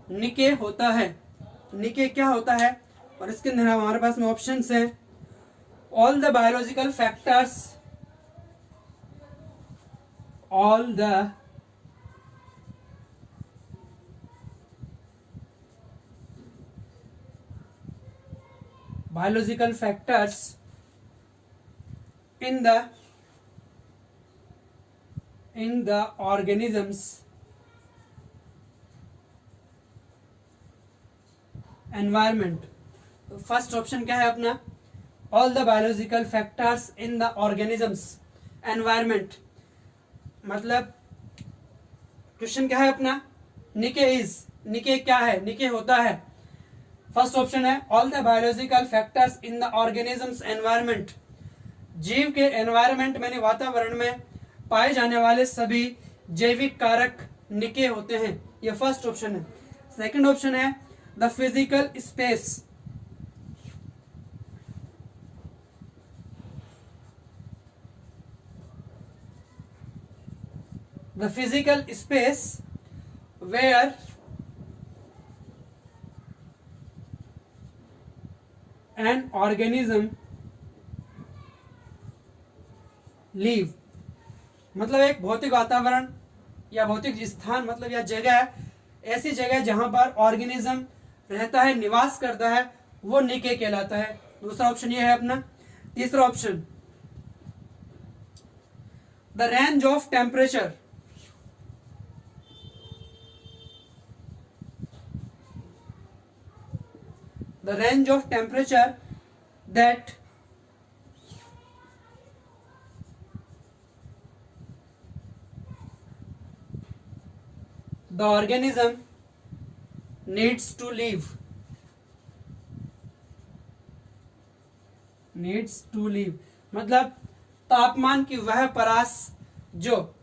निके होता है, निके क्या होता है? और इसके अंदर हमारे पास में ऑप्शंस हैं, all the biological factors in the organisms environment। तो फर्स्ट ऑप्शन क्या है अपना? All the biological factors in the organisms environment. मतलब क्वेश्चन क्या है अपना? निके क्या है? निके होता है, फर्स्ट ऑप्शन है all the biological factors in the organisms environment, जीव के एनवायरमेंट में वातावरण में पाए जाने वाले सभी जैविक कारक निके होते हैं, ये फर्स्ट ऑप्शन है। सेकंड ऑप्शन है the physical space, where an organism live। मतलब एक भौतिक वातावरण या भौतिक स्थान, मतलब या जगह, ऐसी जगह जहां पर ऑर्गेनिज्म रहता है, निवास करता है, वो निके कहलाता है। दूसरा ऑप्शन ये है अपना। तीसरा option the range of temperature, that the organism needs to live। मतलब तापमान की वह परास जो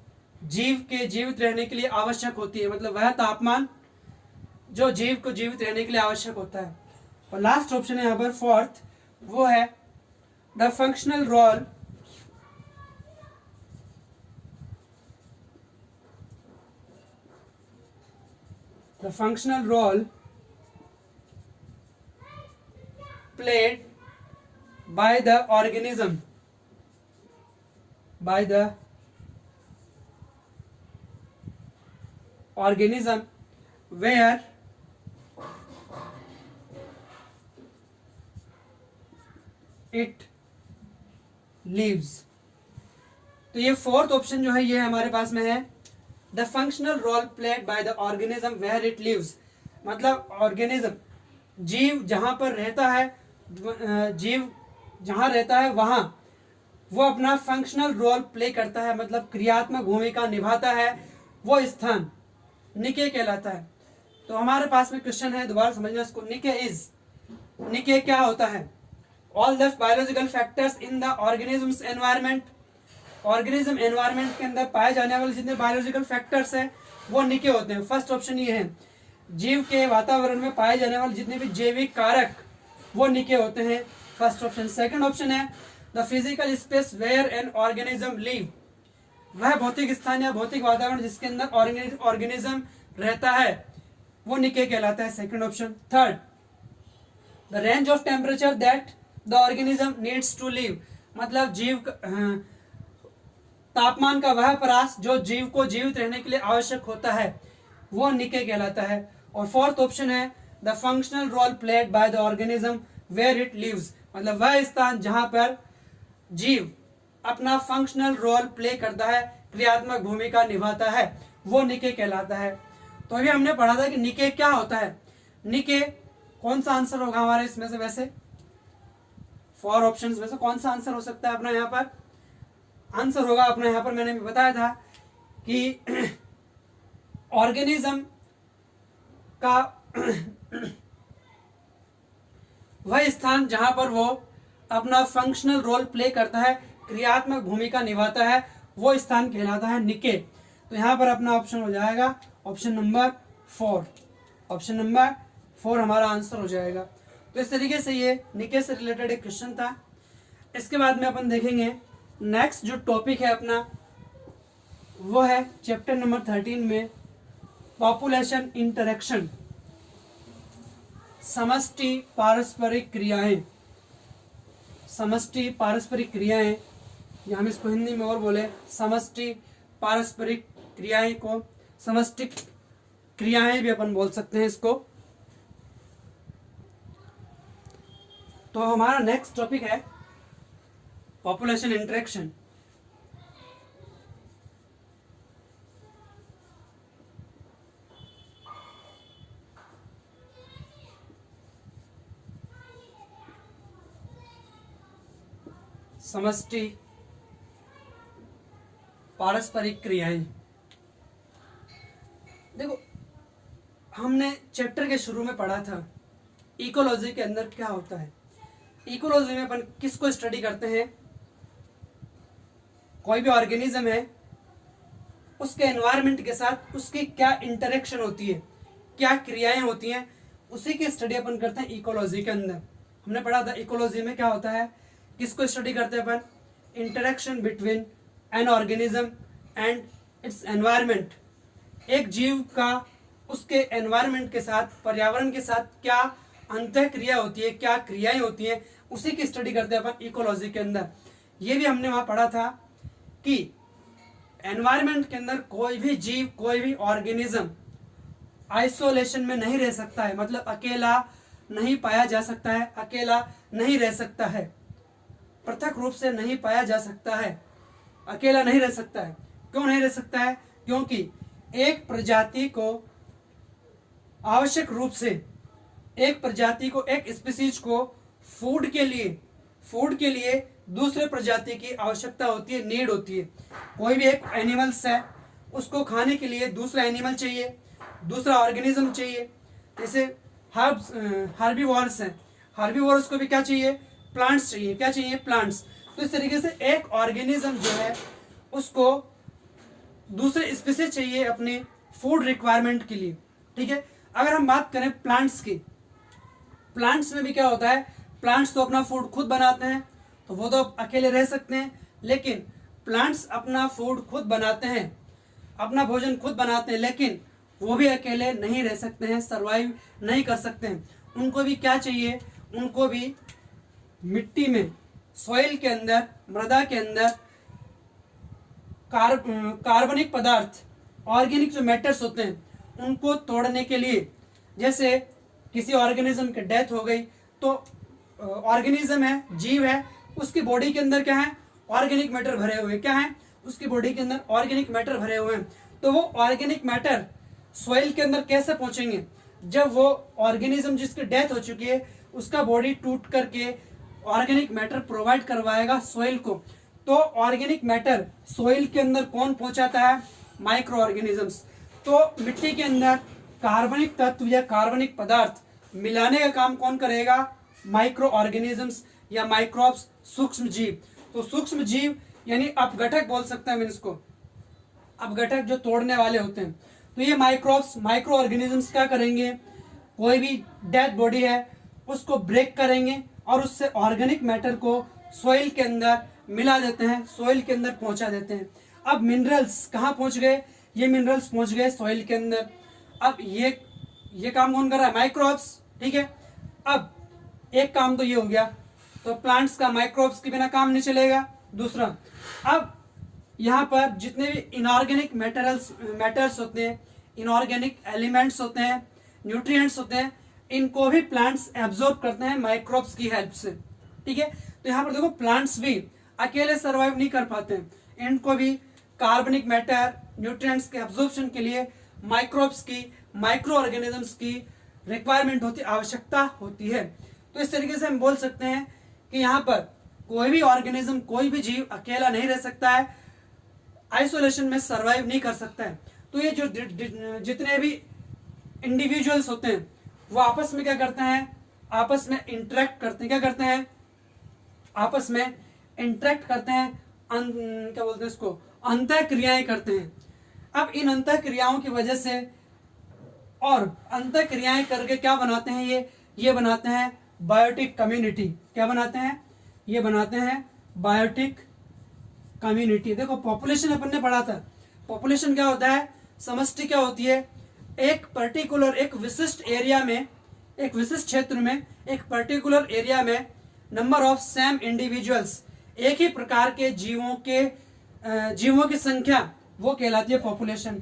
जीव के जीवित रहने के लिए आवश्यक होती है, मतलब वह तापमान जो जीव को जीवित रहने के लिए आवश्यक होता है। और लास्ट ऑप्शन है यहाँ पर फोर्थ, वो है the functional role played by the organism where it lives। तो ये फोर्थ ऑप्शन जो है ये हमारे पास में है, the functional role played by the organism where it lives. मतलब ऑर्गेनिज्म, जीव जहां पर रहता है, जीव जहां रहता है वहां वो अपना फंक्शनल रोल प्ले करता है, मतलब क्रियात्मक भूमिका निभाता है, वो स्थान निके कहलाता है। तो हमारे पास में क्वेश्चन है, दोबारा समझना इसको। निके क्या होता है? All the biological factors in the organisms environment. Organism environment के अंदर पाए जाने वाले जितने बायोलॉजिकल फैक्टर्स हैं वो निके होते हैं। फर्स्ट ऑप्शन ये है, जीव के वातावरण में पाए जाने वाले जितने भी जैविक कारक वो निके होते हैं, फर्स्ट ऑप्शन। सेकंड ऑप्शन है, the physical space where an organism live. वह भौतिक स्थान या भौतिक वातावरण जिसके अंदर ऑर्गेनिज्म रहता है वो निके कहलाता है, second option. Third, the range of temperature that the organism needs to live. मतलब जीव तापमान का वह परास जो जीव को जीवित रहने के लिए आवश्यक होता है वो निके कहलाता है। और फोर्थ ऑप्शन है, the functional role played by the organism where it lives. मतलब वह स्थान जहां पर जीव अपना फंक्शनल रोल प्ले करता है, क्रियात्मक भूमिका निभाता है, वो निके कहलाता है। तो अभी हमने पढ़ा था कि निके क्या होता है। निके कौन सा आंसर होगा हमारे इसमें से? वैसे 4 ऑप्शंस में से कौन सा आंसर हो सकता है अपना? यहाँ पर आंसर होगा अपना, यहाँ पर मैंने भी बताया था कि ऑर्गेनिज्म का वह स्थान जहां पर वो अपना फंक्शनल रोल प्ले करता है, क्रियात्मक भूमिका निभाता है, वो स्थान कहलाता है निके। तो यहाँ पर अपना ऑप्शन हो जाएगा ऑप्शन नंबर 4। ऑप्शन नंबर 4 हमारा आंसर हो जाएगा। तो इस तरीके से ये निके से रिलेटेड एक क्वेश्चन था। इसके बाद में अपन देखेंगे नेक्स्ट जो टॉपिक है अपना वो है चैप्टर नंबर 13 में पॉपुलेशन इंटरेक्शन, समष्टि पारस्परिक क्रियाएं। समष्टि पारस्परिक क्रियाएं, या हम इसको हिंदी में और बोले समष्टि पारस्परिक क्रियाएं को समष्टि क्रियाएं भी अपन बोल सकते हैं इसको। तो हमारा नेक्स्ट टॉपिक है पॉपुलेशन इंटरेक्शन। समष्टि पारस्परिक क्रियाएं। देखो, हमने चैप्टर के शुरू में पढ़ा था इकोलॉजी के अंदर क्या होता है। इकोलॉजी में अपन किसको स्टडी करते हैं? कोई भी ऑर्गेनिज्म है उसके एनवायरनमेंट के साथ उसकी क्या इंटरेक्शन होती है, क्या क्रियाएं होती हैं, उसी की स्टडी अपन करते हैं इकोलॉजी के अंदर। हमने पढ़ा था इकोलॉजी में क्या होता है, किसको स्टडी करते हैं अपन? Interaction between an organism and its environment. एक जीव का उसके एनवायरनमेंट के साथ, पर्यावरण के साथ क्या अंतः क्रिया होती है, क्या क्रियाएं होती हैं, उसी की स्टडी करते हैं अपन इकोलॉजी के अंदर। ये भी हमने वहां पढ़ा था कि एनवायरनमेंट के अंदर कोई भी जीव, कोई भी ऑर्गेनिज्म आइसोलेशन में नहीं रह सकता है, मतलब अकेला नहीं पाया जा सकता है, अकेला नहीं रह सकता है, पृथक रूप से नहीं पाया जा सकता है, अकेला नहीं रह सकता है। क्यों नहीं रह सकता है? क्योंकि एक प्रजाति को आवश्यक रूप से, एक प्रजाति को, एक स्पीसीज को फूड के लिए दूसरे प्रजाति की आवश्यकता होती है, नीड होती है। कोई भी एक एनिमल्स है, उसको खाने के लिए दूसरा एनिमल चाहिए, दूसरा ऑर्गेनिज्म चाहिए। जैसे हार्बीवोर्स हैं, हार्बीवोर्स को भी क्या चाहिए? प्लांट्स चाहिए। क्या चाहिए? प्लांट्स। तो इस तरीके से एक ऑर्गेनिज्म जो है उसको दूसरे स्पीसीज चाहिए अपने फूड रिक्वायरमेंट के लिए। ठीक है, अगर हम बात करें प्लांट्स की, प्लांट्स में भी क्या होता है, प्लांट्स तो अपना फूड खुद बनाते हैं, तो वो तो अकेले रह सकते हैं, लेकिन प्लांट्स अपना फूड खुद बनाते हैं, अपना भोजन खुद बनाते हैं, लेकिन वो भी अकेले नहीं रह सकते हैं, सरवाइव नहीं कर सकते हैं। उनको भी क्या चाहिए? उनको भी मिट्टी में, सॉइल के अंदर, मृदा के अंदर कार्बनिक पदार्थ, ऑर्गेनिक जो मैटर्स होते हैं उनको तोड़ने के लिए, जैसे किसी ऑर्गेनिज्म की डेथ हो गई तो ऑर्गेनिज्म है, जीव है, उसकी बॉडी के अंदर क्या है, ऑर्गेनिक मैटर भरे हुए, क्या है, उसकी बॉडी के अंदर ऑर्गेनिक मैटर भरे हुए हैं। तो वो ऑर्गेनिक मैटर सॉइल के अंदर कैसे पहुंचेंगे, जब वो ऑर्गेनिज्म जिसकी डेथ हो चुकी है उसका बॉडी टूट करके ऑर्गेनिक मैटर प्रोवाइड करवाएगा सॉइल को। तो ऑर्गेनिक मैटर सॉइल के अंदर कौन पहुंचाता है, माइक्रो ऑर्गेनिजम्स। तो मिट्टी के अंदर कार्बनिक तत्व या कार्बनिक पदार्थ मिलाने का काम कौन करेगा, माइक्रो ऑर्गेनिजम्स या माइक्रोब्स, सूक्ष्म जीव। तो सूक्ष्म जीव यानी अपघटक बोल सकते हैं हम इसको, अपघटक जो तोड़ने वाले होते हैं। तो ये माइक्रोब्स, माइक्रो ऑर्गेनिजम्स क्या करेंगे, कोई भी डेड बॉडी है उसको ब्रेक करेंगे और उससे ऑर्गेनिक मैटर को सॉइल के अंदर मिला देते हैं, सॉइल के अंदर पहुंचा देते हैं। अब मिनरल्स कहाँ पहुंच गए, ये मिनरल्स पहुंच गए सॉइल के अंदर। अब ये काम कौन कर रहा है, माइक्रोब्स, ठीक है। अब एक काम तो ये हो गया, तो प्लांट्स का माइक्रोब्स के बिना काम नहीं चलेगा। दूसरा, अब यहाँ पर जितने भी इनऑर्गेनिक मैटर्स होते हैं, इनऑर्गेनिक एलिमेंट्स होते हैं, न्यूट्रिएंट्स होते हैं, इनको भी प्लांट्स एब्जॉर्ब करते हैं माइक्रोब्स की हेल्प से, ठीक है। तो यहाँ पर देखो प्लांट्स भी अकेले सर्वाइव नहीं कर पाते हैं, इनको भी कार्बनिक मैटर, न्यूट्रिएंट्स के एब्जॉर्प्शन के लिए माइक्रोब्स की, माइक्रो ऑर्गेनिजम्स की रिक्वायरमेंट होती, आवश्यकता होती है। तो इस तरीके से हम बोल सकते हैं कि यहाँ पर कोई भी ऑर्गेनिज्म, कोई भी जीव अकेला नहीं रह सकता है, आइसोलेशन में सरवाइव नहीं कर सकता है। तो ये जो जितने भी इंडिविजुअल्स होते हैं वो आपस में क्या करते हैं, आपस में इंटरेक्ट करते हैं, क्या करते हैं, आपस में इंटरेक्ट करते हैं, क्या बोलते हैं इसको, अंतः क्रियाएं करते हैं। अब इन अंतः क्रियाओं की वजह से, और अंतः क्रियाएं करके क्या बनाते हैं, ये बनाते हैं बायोटिक कम्युनिटी। क्या बनाते हैं, ये बनाते हैं बायोटिक कम्युनिटी। देखो पॉपुलेशन अपन ने पढ़ा था, पॉपुलेशन क्या होता है, समष्टि क्या होती है, एक पर्टिकुलर, एक विशिष्ट एरिया में, एक विशिष्ट क्षेत्र में, एक पर्टिकुलर एरिया में नंबर ऑफ सेम इंडिविजुअल्स, एक ही प्रकार के जीवों की संख्या, वो कहलाती है पॉपुलेशन।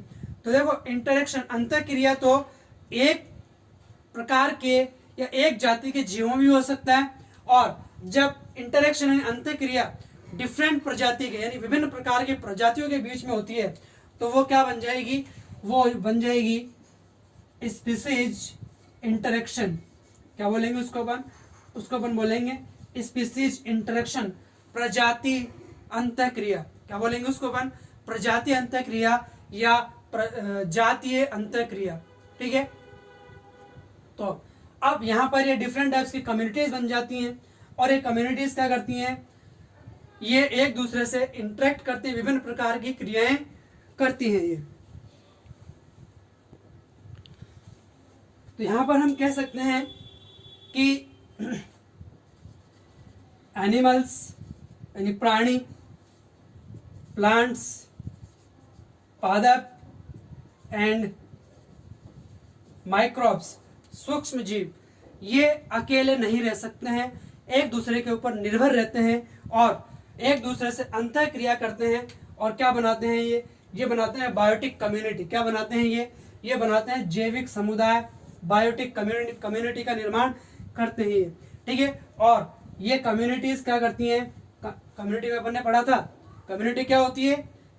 तो देखो इंटरेक्शन, अंतः क्रिया तो एक प्रकार के या एक जाति के जीवों में भी हो सकता है, और जब इंटरेक्शन यानी अंतः क्रिया डिफरेंट प्रजाति के यानी विभिन्न प्रकार के प्रजातियों के बीच में होती है तो वो क्या बन जाएगी, वो बन जाएगी स्पीसीज इंटरेक्शन। क्या बोलेंगे उसको अपन बोलेंगे स्पीसीज इंटरेक्शन, प्रजाति अंतःक्रिया। क्या बोलेंगे उसको अपन, प्रजाति अंतःक्रिया या जातीय अंतःक्रिया, ठीक है। तो अब यहाँ पर ये डिफरेंट टाइप्स की कम्युनिटीज बन जाती हैं, और ये कम्युनिटीज क्या करती हैं, ये एक दूसरे से इंटरेक्ट करती हैं, विभिन्न प्रकार की क्रियाएं करती हैं ये। तो यहां पर हम कह सकते हैं कि एनिमल्स यानी प्राणी, प्लांट्स, पादप एंड माइक्रोब्स, सूक्ष्म जीव, ये अकेले नहीं रह सकते हैं, एक दूसरे के ऊपर निर्भर रहते हैं और एक दूसरे से अंतः क्रिया करते हैं। और क्या बनाते हैं ये बनाते हैं बायोटिक कम्युनिटी। क्या बनाते हैं ये बनाते हैं जैविक समुदाय, बायोटिक कम्युनिटी का निर्माण करते हैं, ठीक है। और ये कम्युनिटीज क्या करती हैं, कम्युनिटी में अपन ने पढ़ा था, कम्युनिटी क्या होती है,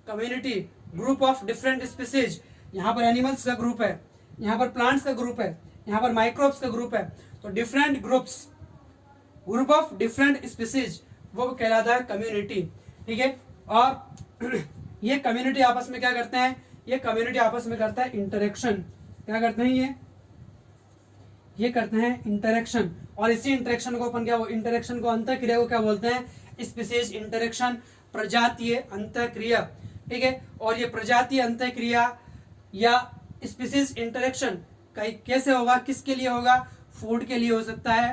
community group of different species. यहाँ पर एनिमल्स का ग्रुप है, यहाँ पर प्लांट्स का ग्रुप है, यहाँ पर माइक्रोब्स का ग्रुप है। तो different groups, group of different species, वो कहलाता है कम्युनिटी, ठीक है। और ये कम्युनिटी आपस में क्या करते हैं, ये कम्युनिटी आपस में करता है इंटरेक्शन। क्या करते हैं ये करते हैं इंटरेक्शन। और इसी इंटरेक्शन को अपन इंटरेक्शन को अंतःक्रिया को क्या बोलते हैं, स्पीसीज इंटरेक्शन, प्रजातीय अंतःक्रिया, ठीक है। और ये प्रजातीय अंतःक्रिया या स्पीसीज इंटरेक्शन कैसे होगा, किसके लिए होगा, फूड के लिए हो सकता है,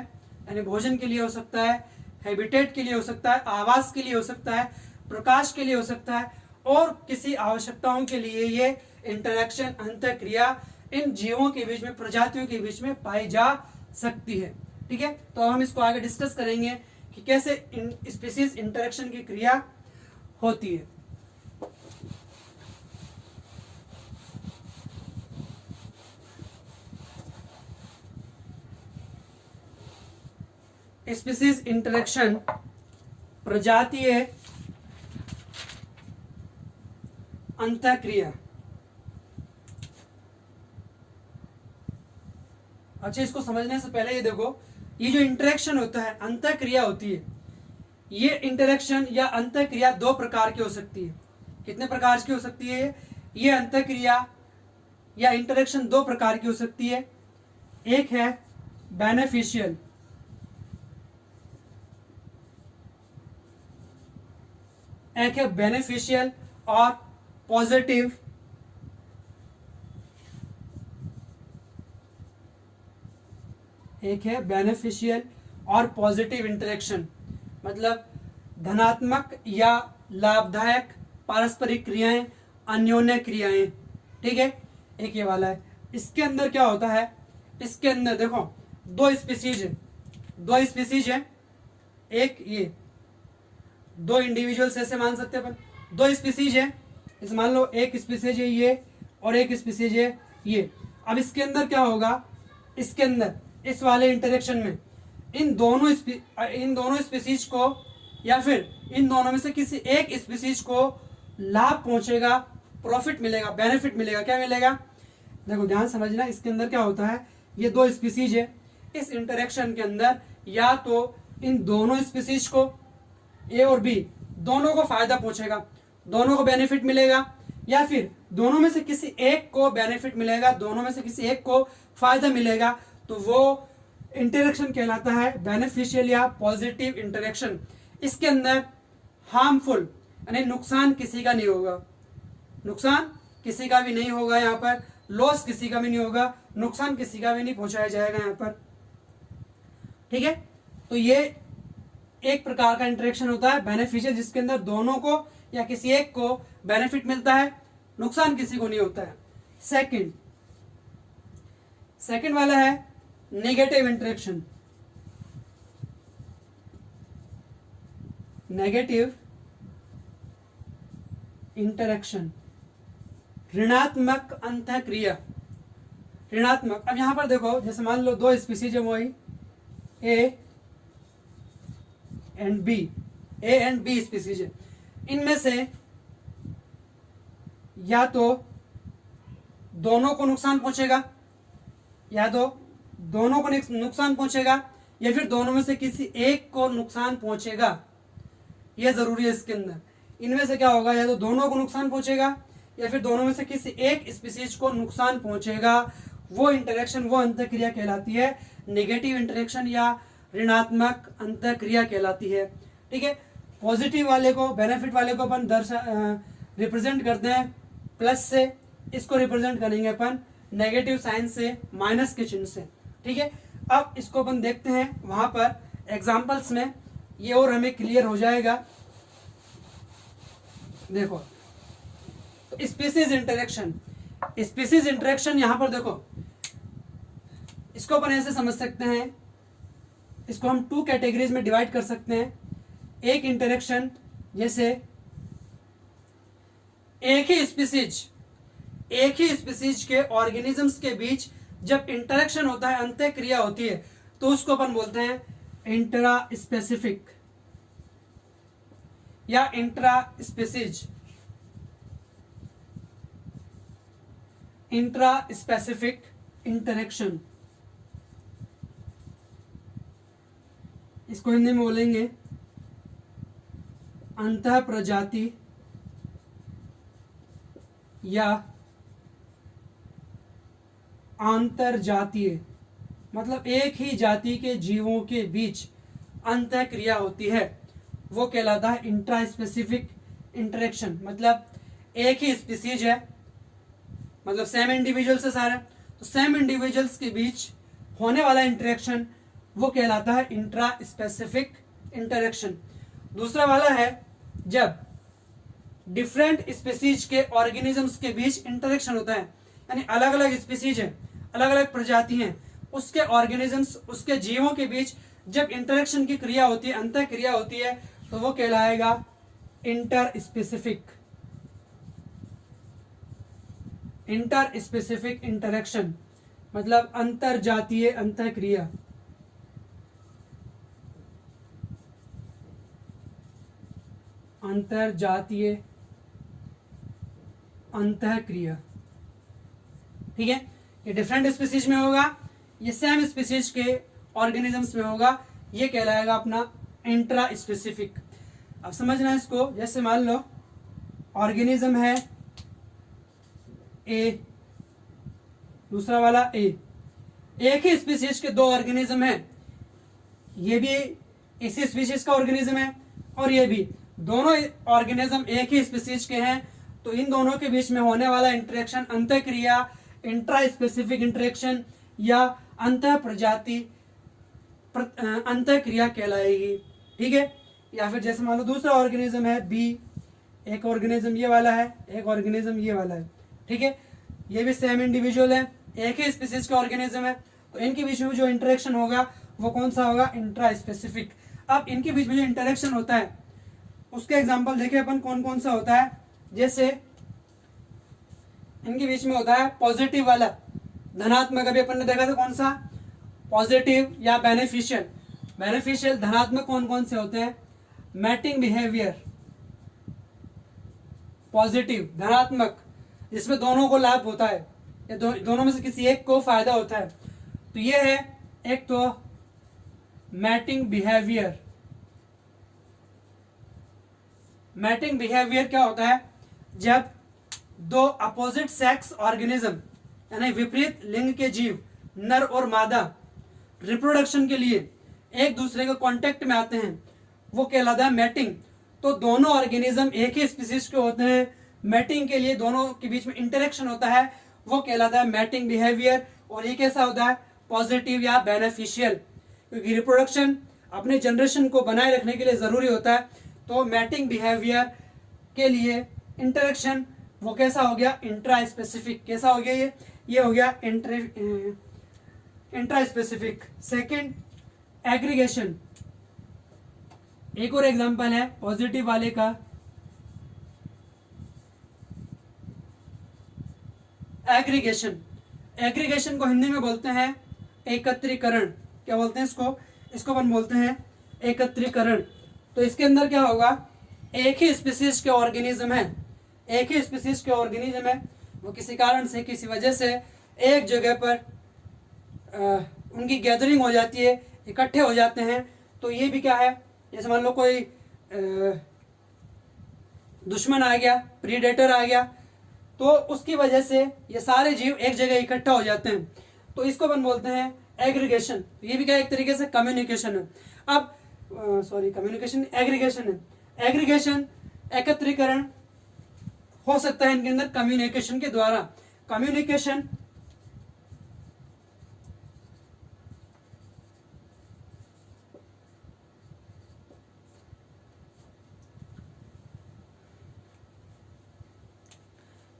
यानी भोजन के लिए हो सकता है, हैबिटेट के लिए हो सकता है, आवास के लिए हो सकता है, प्रकाश के लिए हो सकता है, और किसी आवश्यकताओं के लिए ये इंटरेक्शन, अंतःक्रिया इन जीवों के बीच में, प्रजातियों के बीच में पाई जा सकती है, ठीक है, तो अब हम इसको आगे डिस्कस करेंगे कि कैसे स्पीसीज इंटरेक्शन की क्रिया होती है। स्पीसीज इंटरेक्शन प्रजातीय अंतःक्रिया। अच्छा, इसको समझने से पहले ये देखो, ये जो इंटरेक्शन होता है, अंतःक्रिया होती है, ये इंटरेक्शन या अंतःक्रिया दो प्रकार की हो सकती है। कितने प्रकार की हो सकती है? ये अंतःक्रिया या इंटरेक्शन दो प्रकार की हो सकती है। एक है बेनिफिशियल, एक है बेनिफिशियल और पॉजिटिव एक है बेनिफिशियल और पॉजिटिव इंटरेक्शन, मतलब धनात्मक या लाभदायक पारस्परिक क्रियाएं, अन्योन्य क्रियाएं। ठीक है, एक ये वाला है। इसके अंदर क्या होता है, इसके अंदर देखो दो स्पीसीज है, एक ये दो इंडिविजुअल्स ऐसे मान सकते हैं अपन, दो स्पीसीज है, इस मान लो एक स्पीसीज है ये और एक स्पीसीज है ये। अब इसके अंदर क्या होगा, इसके अंदर इस वाले इंटरेक्शन में इन दोनों स्पीसीज को या फिर इन दोनों में से किसी एक स्पीसीज को लाभ पहुंचेगा, प्रॉफिट मिलेगा, बेनिफिट मिलेगा। क्या मिलेगा? देखो ध्यान समझना, इसके अंदर क्या होता है, ये दो स्पीसीज है, इस इंटरेक्शन के अंदर या तो इन दोनों स्पीसीज को, ए और बी दोनों को फायदा पहुंचेगा, दोनों को बेनिफिट मिलेगा, या फिर दोनों में से किसी एक को बेनिफिट मिलेगा, दोनों में से किसी एक को फायदा मिलेगा, तो वो इंटरेक्शन कहलाता है बेनिफिशियल या पॉजिटिव इंटरेक्शन। इसके अंदर हार्मफुल यानी नुकसान किसी का नहीं होगा, नुकसान किसी का भी नहीं होगा, यहाँ पर लॉस किसी का भी नहीं होगा, नुकसान किसी का भी नहीं पहुंचाया जाएगा यहाँ पर। ठीक है, तो ये एक प्रकार का इंटरेक्शन होता है बेनिफिशियल, जिसके अंदर दोनों को या किसी एक को बेनिफिट मिलता है, नुकसान किसी को नहीं होता है। सेकंड वाला है नेगेटिव इंटरेक्शन। नेगेटिव इंटरेक्शन, ऋणात्मक अंतःक्रिया। ऋणात्मक, अब यहां पर देखो, जैसे मान लो दो स्पीसीज है, वही ए एंड बी स्पीसीज है, इनमें से या तो दोनों को नुकसान पहुंचेगा, या तो दोनों को नुकसान पहुंचेगा, या फिर दोनों में से किसी एक को नुकसान पहुंचेगा। यह जरूरी है इसके अंदर, इनमें से क्या होगा, या तो दोनों को नुकसान पहुंचेगा या फिर दोनों में से किसी एक स्पीसीज को नुकसान पहुंचेगा। वो इंटरेक्शन, वो अंतःक्रिया कहलाती है नेगेटिव इंटरेक्शन या ऋणात्मक अंतःक्रिया कहलाती है। ठीक है, पॉजिटिव वाले को, बेनिफिट वाले को अपन रिप्रेजेंट करते हैं प्लस से, इसको रिप्रेजेंट करेंगे अपन नेगेटिव साइन से, माइनस के चिन्ह से। ठीक है, अब इसको अपन देखते हैं वहां पर एग्जांपल्स में, ये और हमें क्लियर हो जाएगा। देखो तो स्पीसीज इंटरेक्शन यहां पर देखो, इसको अपन ऐसे समझ सकते हैं, इसको हम टू कैटेगरीज में डिवाइड कर सकते हैं। एक इंटरेक्शन, जैसे एक ही स्पीसीज के ऑर्गेनिजम्स के बीच जब इंटरेक्शन होता है, अंतःक्रिया होती है, तो उसको अपन बोलते हैं इंट्रा स्पेसिफिक या इंट्रा स्पेसिफिक इंटरेक्शन। इसको हिंदी में बोलेंगे अंतः प्रजाति या आंतरजातीय, मतलब एक ही जाति के जीवों के बीच अंतःक्रिया होती है, वो कहलाता है इंट्रा स्पेसिफिक इंटरेक्शन। मतलब एक ही स्पीसीज है, मतलब सेम इंडिविजुअल्स है सारे, तो सेम इंडिविजुअल्स के बीच होने वाला इंटरेक्शन वो कहलाता है इंट्रा स्पेसिफिक इंटरेक्शन। दूसरा वाला है जब डिफरेंट स्पीसीज के ऑर्गेनिजम्स के बीच इंटरेक्शन होता है, यानी अलग अलग स्पीसीज है, अलग अलग प्रजाति हैं, उसके ऑर्गेनिजम्स, उसके जीवों के बीच जब इंटरेक्शन की क्रिया होती है, अंतर क्रिया होती है, तो वो कहलाएगा inter specific, inter specific interaction, मतलब अंतर जातीय अंतर क्रिया। अंतर जातीय अंतर क्रिया, ठीक है। ये डिफरेंट स्पीसीज में होगा, ये सेम स्पीसीज के ऑर्गेनिजम्स में होगा, ये कहलाएगा अपना इंट्रा स्पेसिफिक। अब समझना है इसको, जैसे मान लो ऑर्गेनिज्म है ए, दूसरा वाला ए, एक ही स्पीसीज के दो ऑर्गेनिज्म है, ये भी इसी स्पीसीज का ऑर्गेनिज्म है और ये भी, दोनों ऑर्गेनिज्म एक ही स्पीसीज के हैं, तो इन दोनों के बीच में होने वाला इंटरेक्शन अंतर क्रिया इंट्रा स्पेसिफिक इंटरेक्शन या अंतर प्रजाति अंतर क्रिया कहलाएगी, ठीक है। या फिर जैसे मान लो दूसरा ऑर्गेनिज्म है बी, एक ऑर्गेनिज्म ये वाला है, एक ऑर्गेनिज्म ये वाला है, ठीक है। ये भी सेम इंडिविजुअल है, एक ही स्पीसीज का ऑर्गेनिज्म है, तो इनके बीच में जो इंटरेक्शन होगा वो कौन सा होगा, इंट्रा स्पेसिफिक। अब इनके बीच में जो इंटरेक्शन होता है उसके एग्जांपल देखें अपन कौन कौन सा होता है। जैसे इनके बीच में होता है पॉजिटिव वाला, धनात्मक, अभी अपन ने देखा था कौन सा, पॉजिटिव या बेनिफिशियल। बेनिफिशियल धनात्मक कौन कौन से होते हैं, मैटिंग बिहेवियर, पॉजिटिव धनात्मक जिसमें दोनों को लाभ होता है, या दोनों में से किसी एक को फायदा होता है, तो ये है एक तो मैटिंग बिहेवियर। मैटिंग बिहेवियर क्या होता है, जब दो अपोजिट सेक्स ऑर्गेनिज्म यानी विपरीत लिंग के जीव, नर और मादा, रिप्रोडक्शन के लिए एक दूसरे के कांटेक्ट में आते हैं, वो कहलाता है मैटिंग। तो दोनों ऑर्गेनिज्म एक ही स्पीसीज के होते हैं, मैटिंग के लिए दोनों के बीच में इंटरेक्शन होता है, वो कहलाता है मैटिंग बिहेवियर। और ये कैसा होता है, पॉजिटिव या बेनिफिशियल, क्योंकि रिप्रोडक्शन अपने जनरेशन को बनाए रखने के लिए जरूरी होता है, तो मैटिंग बिहेवियर के लिए इंटरेक्शन वो कैसा हो गया, इंट्रा स्पेसिफिक। कैसा हो गया ये हो गया इंट्रा स्पेसिफिक। सेकंड, एग्रीगेशन, एक और एग्जांपल है पॉजिटिव वाले का, एग्रीगेशन। एग्रीगेशन को हिंदी में बोलते हैं एकत्रीकरण। क्या बोलते हैं इसको अपन बोलते हैं एकत्रीकरण। तो इसके अंदर क्या होगा, एक ही स्पीसीज के ऑर्गेनिज्म है, एक ही स्पीसीज के ऑर्गेनिज्म है, वो किसी कारण से, किसी वजह से एक जगह पर उनकी गैदरिंग हो जाती है, इकट्ठे हो जाते हैं, तो ये भी क्या है, जैसे मान लो कोई दुश्मन आ गया, प्रीडेटर आ गया, तो उसकी वजह से ये सारे जीव एक जगह इकट्ठा हो जाते हैं, तो इसको अपन बोलते हैं एग्रीगेशन। ये भी क्या एक तरीके से कम्युनिकेशन है। अब कम्युनिकेशन एग्रीगेशन है। एग्रीगेशन एकत्रीकरण हो सकता है इनके अंदर कम्युनिकेशन के द्वारा। कम्युनिकेशन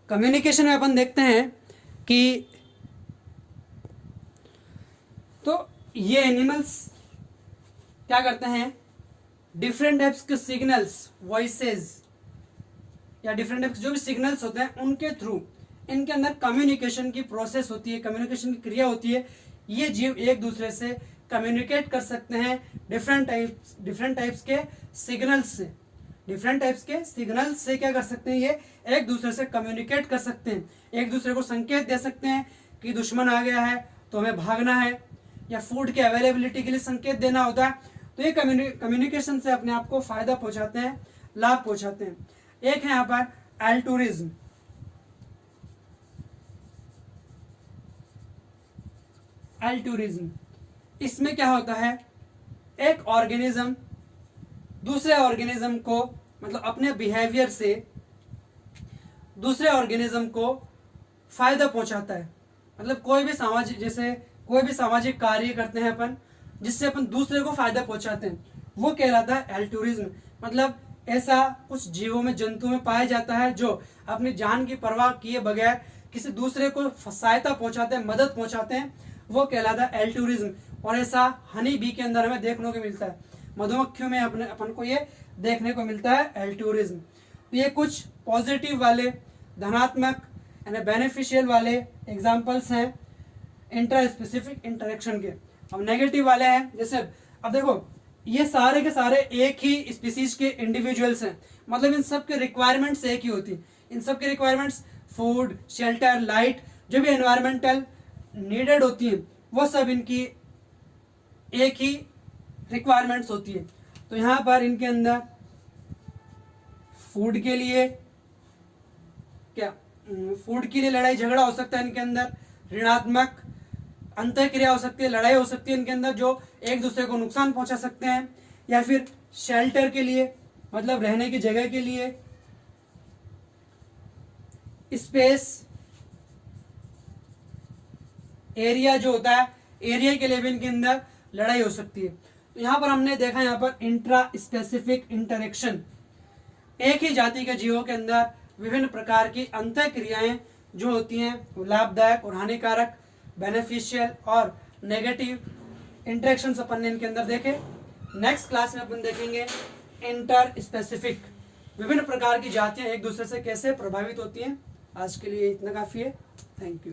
कम्युनिकेशन में अपन देखते हैं कि तो ये एनिमल्स क्या करते हैं, डिफरेंट टाइप्स के सिग्नल्स, वॉइसेस या डिफरेंट टाइप्स जो भी सिग्नल्स होते हैं उनके थ्रू इनके अंदर कम्युनिकेशन की प्रोसेस होती है, कम्युनिकेशन की क्रिया होती है। ये जीव एक दूसरे से कम्युनिकेट कर सकते हैं डिफरेंट टाइप्स के सिग्नल्स से। डिफरेंट टाइप्स के सिग्नल से क्या कर सकते हैं, ये एक दूसरे से कम्युनिकेट कर सकते हैं, एक दूसरे को संकेत दे सकते हैं कि दुश्मन आ गया है तो हमें भागना है, या फूड के अवेलेबिलिटी के लिए संकेत देना होता है। तो ये कम्युनिकेशन से अपने आप को फायदा पहुंचाते हैं, लाभ पहुंचाते हैं। एक है यहाँ पर एल्टूरिज्म। एल्टूरिज्म, इसमें क्या होता है, एक ऑर्गेनिज्म दूसरे ऑर्गेनिज्म को, मतलब अपने बिहेवियर से दूसरे ऑर्गेनिज्म को फायदा पहुंचाता है। मतलब कोई भी सामाजिक कार्य करते हैं अपन, जिससे अपन दूसरे को फायदा पहुंचाते हैं, वो कहलाता है एल्टूरिज्म। मतलब ऐसा कुछ जीवों में, जंतु में पाया जाता है जो अपनी जान की परवाह किए बगैर किसी दूसरे को सहायता पहुंचाते हैं, मदद पहुंचाते हैं, वो कहलाता है एल्टूरिज्म। और ऐसा हनी बी के अंदर हमें देखने को मिलता है, मधुमक्खियों में अपने अपन को ये देखने को मिलता है एल्टूरिज्म। तो ये कुछ पॉजिटिव वाले, धनात्मक यानी बेनिफिशियल वाले एग्जाम्पल्स हैं इंटर स्पेसिफिक इंटरेक्शन के। अब नेगेटिव वाले हैं, जैसे अब देखो ये सारे के सारे एक ही स्पीसीज के इंडिविजुअल्स हैं, मतलब इन सब के रिक्वायरमेंट्स एक ही होती हैं। इन सब की रिक्वायरमेंट्स फूड, शेल्टर, लाइट, जो भी एनवायरमेंटल नीडेड होती हैं वो सब इनकी एक ही रिक्वायरमेंट्स होती है। तो यहाँ पर इनके अंदर फूड के लिए क्या, फूड के लिए लड़ाई झगड़ा हो सकता है इनके अंदर, ऋणात्मक अंतःक्रिया हो सकती है, लड़ाई हो सकती है इनके अंदर जो एक दूसरे को नुकसान पहुंचा सकते हैं, या फिर शेल्टर के लिए मतलब रहने की जगह के लिए, स्पेस एरिया जो होता है एरिया के लिए भी इनके अंदर लड़ाई हो सकती है। तो यहाँ पर हमने देखा यहाँ पर इंट्रा स्पेसिफिक इंटरेक्शन, एक ही जाति के जीवों के अंदर विभिन्न प्रकार की अंतःक्रियाएं जो होती हैं वो लाभदायक और हानिकारक, बेनिफिशियल और नेगेटिव इंटरेक्शंस अपन ने इनके अंदर देखे। नेक्स्ट क्लास में अपन देखेंगे इंटर स्पेसिफिक, विभिन्न प्रकार की जातियां एक दूसरे से कैसे प्रभावित होती हैं। आज के लिए इतना काफी है, थैंक यू।